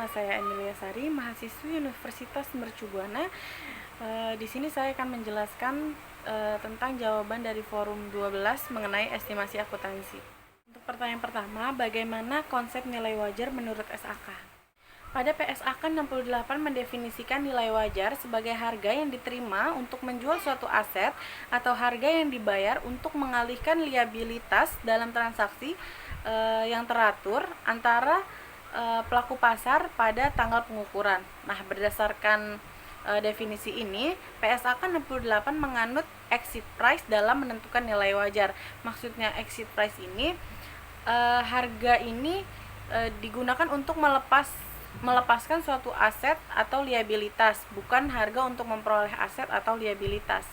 nama saya Emilia Sari, mahasiswi Universitas Mercu Buana. Di sini saya akan menjelaskan tentang jawaban dari forum 12 mengenai estimasi akuntansi. Untuk pertanyaan pertama, bagaimana konsep nilai wajar menurut SAK? Pada PSAK 68 mendefinisikan nilai wajar sebagai harga yang diterima untuk menjual suatu aset atau harga yang dibayar untuk mengalihkan liabilitas dalam transaksi yang teratur antara pelaku pasar pada tanggal pengukuran. Nah, berdasarkan definisi ini, PSAK 68 menganut exit price dalam menentukan nilai wajar. Maksudnya exit price ini harga ini digunakan untuk melepaskan suatu aset atau liabilitas, bukan harga untuk memperoleh aset atau liabilitas.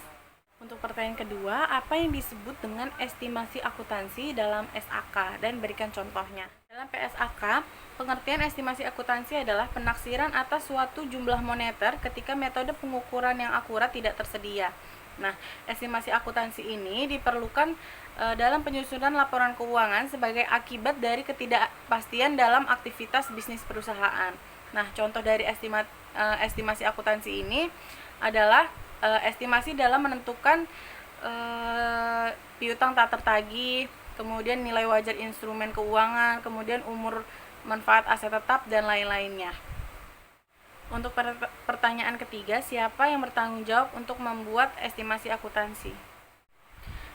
Untuk pertanyaan kedua, apa yang disebut dengan estimasi akuntansi dalam SAK dan berikan contohnya. Dalam PSAK, pengertian estimasi akuntansi adalah penaksiran atas suatu jumlah moneter ketika metode pengukuran yang akurat tidak tersedia. Nah, estimasi akuntansi ini diperlukan dalam penyusunan laporan keuangan sebagai akibat dari ketidakpastian dalam aktivitas bisnis perusahaan. Nah, contoh dari estimasi akuntansi ini adalah estimasi dalam menentukan piutang tak tertagih, kemudian nilai wajar instrumen keuangan, kemudian umur manfaat aset tetap, dan lain-lainnya. Untuk pertanyaan ketiga, siapa yang bertanggung jawab untuk membuat estimasi akuntansi?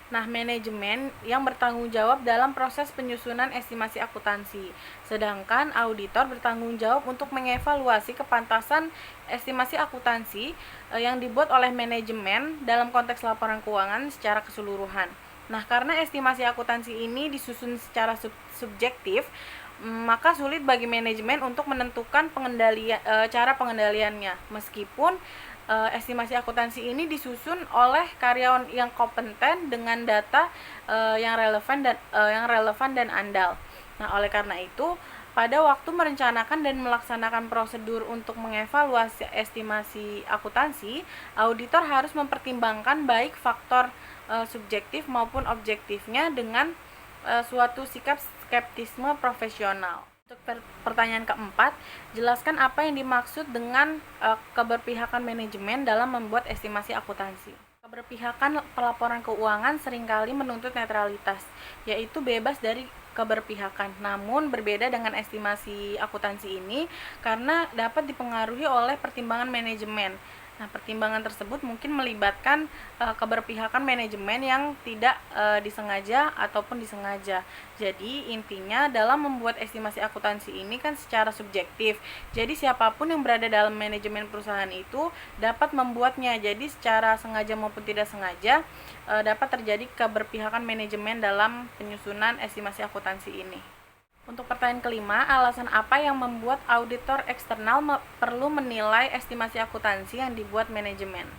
Nah, manajemen yang bertanggung jawab dalam proses penyusunan estimasi akuntansi, sedangkan auditor bertanggung jawab untuk mengevaluasi kepantasan estimasi akuntansi yang dibuat oleh manajemen dalam konteks laporan keuangan secara keseluruhan. Nah, karena estimasi akuntansi ini disusun secara subjektif, maka sulit bagi manajemen untuk menentukan cara pengendaliannya, meskipun estimasi akuntansi ini disusun oleh karyawan yang kompeten dengan data yang relevan dan andal. Nah, oleh karena itu, pada waktu merencanakan dan melaksanakan prosedur untuk mengevaluasi estimasi akuntansi, auditor harus mempertimbangkan baik faktor subjektif maupun objektifnya dengan suatu sikap skeptisme profesional. Untuk pertanyaan keempat, jelaskan apa yang dimaksud dengan keberpihakan manajemen dalam membuat estimasi akuntansi. Keberpihakan pelaporan keuangan seringkali menuntut netralitas, yaitu bebas dari keberpihakan. Namun berbeda dengan estimasi akuntansi ini karena dapat dipengaruhi oleh pertimbangan manajemen. Nah, pertimbangan tersebut mungkin melibatkan keberpihakan manajemen yang tidak disengaja ataupun disengaja. Jadi, intinya dalam membuat estimasi akuntansi ini kan secara subjektif. Jadi, siapapun yang berada dalam manajemen perusahaan itu dapat membuatnya. Jadi, secara sengaja maupun tidak sengaja dapat terjadi keberpihakan manajemen dalam penyusunan estimasi akuntansi ini. Untuk pertanyaan kelima, alasan apa yang membuat auditor eksternal perlu menilai estimasi akuntansi yang dibuat manajemen?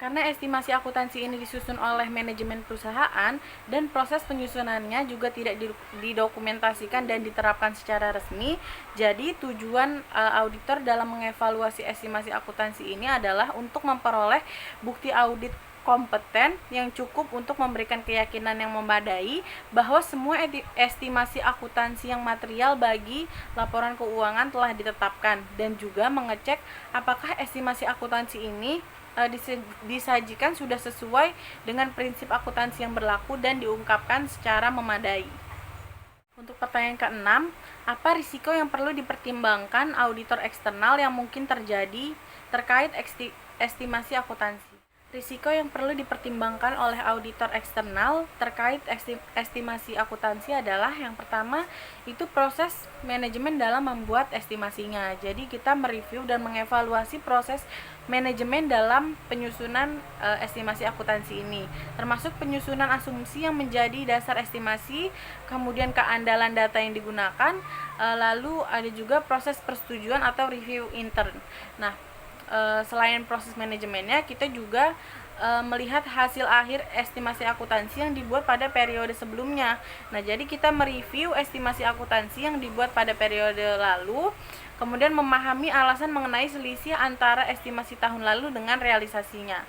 Karena estimasi akuntansi ini disusun oleh manajemen perusahaan dan proses penyusunannya juga tidak didokumentasikan dan diterapkan secara resmi, jadi tujuan auditor dalam mengevaluasi estimasi akuntansi ini adalah untuk memperoleh bukti audit kompeten yang cukup untuk memberikan keyakinan yang memadai bahwa semua estimasi akuntansi yang material bagi laporan keuangan telah ditetapkan, dan juga mengecek apakah estimasi akuntansi ini disajikan sudah sesuai dengan prinsip akuntansi yang berlaku dan diungkapkan secara memadai. Untuk pertanyaan keenam, apa risiko yang perlu dipertimbangkan auditor eksternal yang mungkin terjadi terkait estimasi akuntansi? Risiko yang perlu dipertimbangkan oleh auditor eksternal terkait estimasi akuntansi adalah yang pertama, itu proses manajemen dalam membuat estimasinya. Jadi kita mereview dan mengevaluasi proses manajemen dalam penyusunan estimasi akuntansi ini, termasuk penyusunan asumsi yang menjadi dasar estimasi, kemudian keandalan data yang digunakan, lalu ada juga proses persetujuan atau review intern. Nah, selain proses manajemennya, kita juga melihat hasil akhir estimasi akuntansi yang dibuat pada periode sebelumnya. Nah, jadi kita mereview estimasi akuntansi yang dibuat pada periode lalu, kemudian memahami alasan mengenai selisih antara estimasi tahun lalu dengan realisasinya.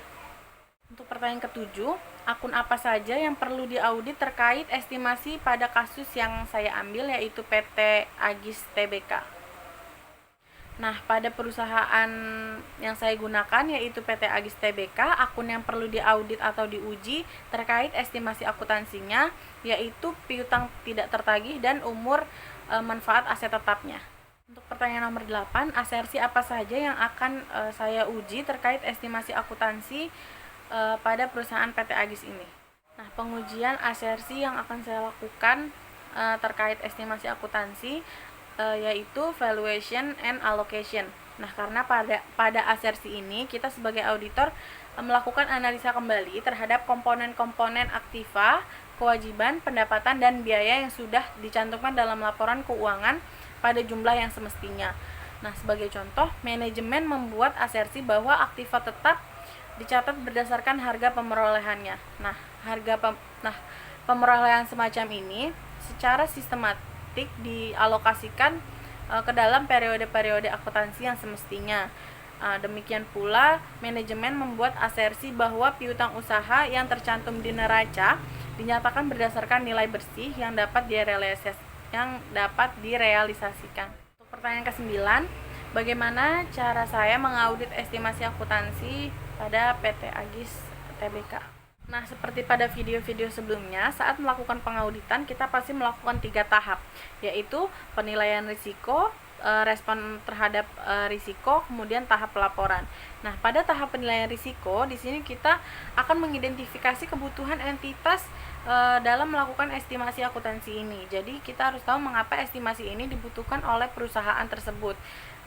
Untuk pertanyaan ketujuh, akun apa saja yang perlu diaudit terkait estimasi pada kasus yang saya ambil, yaitu PT Agis Tbk. Nah, pada perusahaan yang saya gunakan yaitu PT Agis Tbk, akun yang perlu diaudit atau diuji terkait estimasi akuntansinya yaitu piutang tidak tertagih dan umur manfaat aset tetapnya. Untuk pertanyaan nomor 8, asersi apa saja yang akan saya uji terkait estimasi akuntansi pada perusahaan PT Agis ini. Nah, pengujian asersi yang akan saya lakukan terkait estimasi akuntansi yaitu valuation and allocation. Nah, karena pada asersi ini kita sebagai auditor melakukan analisa kembali terhadap komponen-komponen aktiva, kewajiban, pendapatan, dan biaya yang sudah dicantumkan dalam laporan keuangan pada jumlah yang semestinya. Nah, sebagai contoh, manajemen membuat asersi bahwa aktiva tetap dicatat berdasarkan harga pemerolehannya. Nah, pemerolehan semacam ini secara sistematis dialokasikan ke dalam periode-periode akuntansi yang semestinya. Demikian pula, manajemen membuat asersi bahwa piutang usaha yang tercantum di neraca dinyatakan berdasarkan nilai bersih yang dapat direalisasikan. Untuk pertanyaan ke-9, bagaimana cara saya mengaudit estimasi akuntansi pada PT Agis Tbk? Nah, seperti pada video-video sebelumnya, saat melakukan pengauditan kita pasti melakukan 3 tahap, yaitu penilaian risiko, respon terhadap risiko, kemudian tahap pelaporan. Nah, pada tahap penilaian risiko, di sini kita akan mengidentifikasi kebutuhan entitas dalam melakukan estimasi akuntansi ini. Jadi, kita harus tahu mengapa estimasi ini dibutuhkan oleh perusahaan tersebut.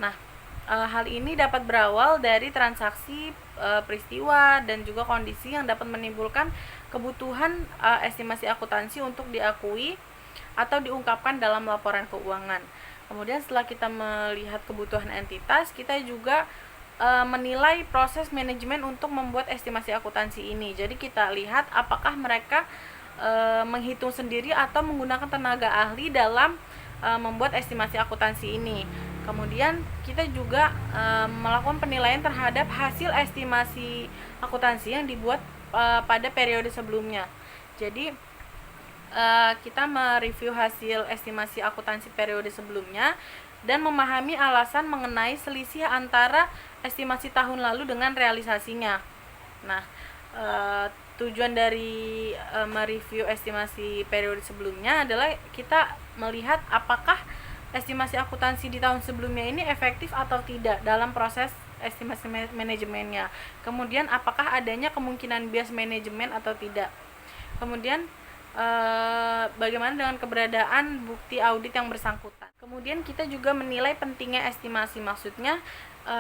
Nah, hal ini dapat berawal dari transaksi, peristiwa, dan juga kondisi yang dapat menimbulkan kebutuhan estimasi akuntansi untuk diakui atau diungkapkan dalam laporan keuangan. Kemudian setelah kita melihat kebutuhan entitas, kita juga menilai proses manajemen untuk membuat estimasi akuntansi ini. Jadi kita lihat apakah mereka menghitung sendiri atau menggunakan tenaga ahli dalam membuat estimasi akuntansi ini. Kemudian kita juga melakukan penilaian terhadap hasil estimasi akuntansi yang dibuat pada periode sebelumnya. Jadi kita mereview hasil estimasi akuntansi periode sebelumnya dan memahami alasan mengenai selisih antara estimasi tahun lalu dengan realisasinya. Nah, tujuan dari mereview estimasi periode sebelumnya adalah kita melihat apakah estimasi akuntansi di tahun sebelumnya ini efektif atau tidak dalam proses estimasi manajemennya. Kemudian apakah adanya kemungkinan bias manajemen atau tidak. Kemudian bagaimana dengan keberadaan bukti audit yang bersangkutan. Kemudian kita juga menilai pentingnya estimasi. Maksudnya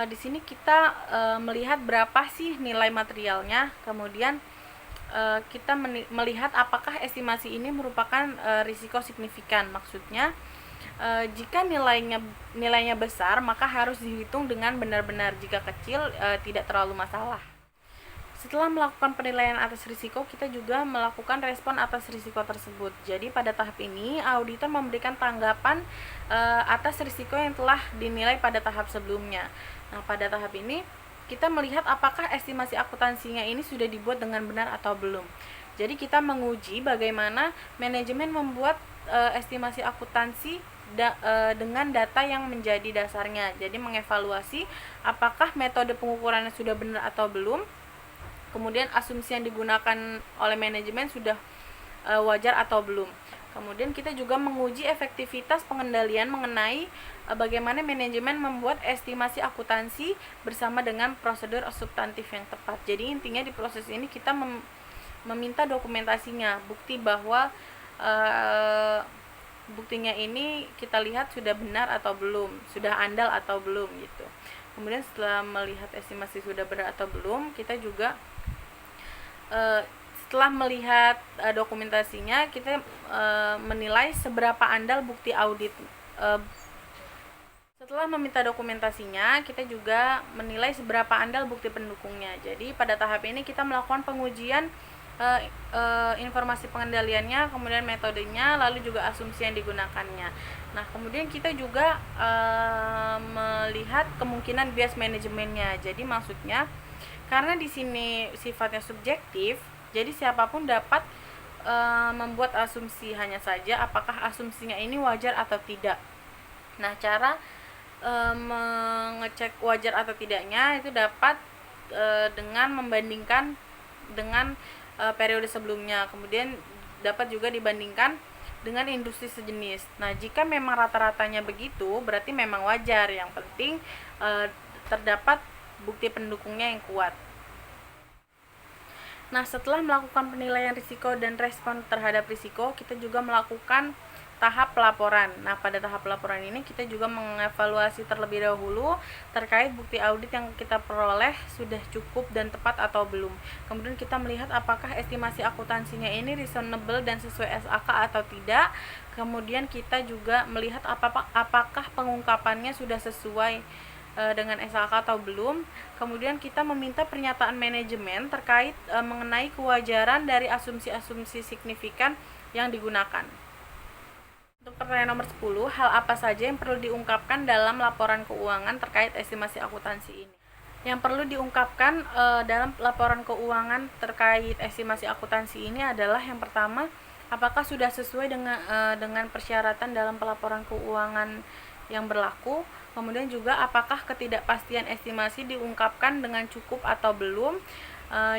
di sini kita melihat berapa sih nilai materialnya. Kemudian kita melihat apakah estimasi ini merupakan risiko signifikan. Maksudnya jika nilainya besar, maka harus dihitung dengan benar-benar. Jika kecil, tidak terlalu masalah. Setelah melakukan penilaian atas risiko, kita juga melakukan respon atas risiko tersebut. Jadi pada tahap ini, auditor memberikan tanggapan atas risiko yang telah dinilai pada tahap sebelumnya. Nah, pada tahap ini, kita melihat apakah estimasi akuntansinya ini sudah dibuat dengan benar atau belum. Jadi kita menguji bagaimana manajemen membuat estimasi akuntansi dengan data yang menjadi dasarnya. Jadi mengevaluasi apakah metode pengukurannya sudah benar atau belum. Kemudian asumsi yang digunakan oleh manajemen sudah wajar atau belum. Kemudian kita juga menguji efektivitas pengendalian mengenai bagaimana manajemen membuat estimasi akuntansi bersama dengan prosedur substantif yang tepat. Jadi intinya di proses ini kita meminta dokumentasinya, bukti bahwa buktinya ini kita lihat sudah benar atau belum, sudah andal atau belum gitu. Kemudian setelah melihat estimasi sudah benar atau belum, kita juga setelah melihat dokumentasinya, kita menilai seberapa andal bukti audit. Setelah meminta dokumentasinya, kita juga menilai seberapa andal bukti pendukungnya. Jadi pada tahap ini kita melakukan pengujian informasi pengendaliannya, kemudian metodenya, lalu juga asumsi yang digunakannya. Nah, kemudian kita juga melihat kemungkinan bias manajemennya. Jadi maksudnya karena di sini sifatnya subjektif, jadi siapapun dapat membuat asumsi, hanya saja apakah asumsinya ini wajar atau tidak. Nah, cara mengecek wajar atau tidaknya itu dapat dengan membandingkan dengan periode sebelumnya. Kemudian dapat juga dibandingkan dengan industri sejenis. Nah, jika memang rata-ratanya begitu, berarti memang wajar. Yang penting terdapat bukti pendukungnya yang kuat. Nah, setelah melakukan penilaian risiko dan respon terhadap risiko, kita juga melakukan tahap pelaporan. Nah, pada tahap pelaporan ini kita juga mengevaluasi terlebih dahulu terkait bukti audit yang kita peroleh sudah cukup dan tepat atau belum. Kemudian kita melihat apakah estimasi akuntansinya ini reasonable dan sesuai SAK atau tidak. Kemudian kita juga melihat apakah pengungkapannya sudah sesuai dengan SAK atau belum. Kemudian kita meminta pernyataan manajemen terkait mengenai kewajaran dari asumsi-asumsi signifikan yang digunakan. Untuk pertanyaan nomor 10, hal apa saja yang perlu diungkapkan dalam laporan keuangan terkait estimasi akuntansi ini? Yang perlu diungkapkan dalam laporan keuangan terkait estimasi akuntansi ini adalah yang pertama, apakah sudah sesuai dengan persyaratan dalam pelaporan keuangan yang berlaku. Kemudian juga apakah ketidakpastian estimasi diungkapkan dengan cukup atau belum.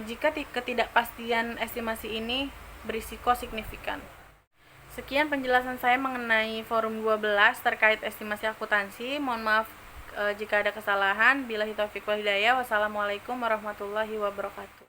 Jika ketidakpastian estimasi ini berisiko signifikan. Sekian penjelasan saya mengenai forum 12 terkait estimasi akuntansi. Mohon maaf jika ada kesalahan. Billahi taufiq wal hidayah. Wassalamualaikum warahmatullahi wabarakatuh.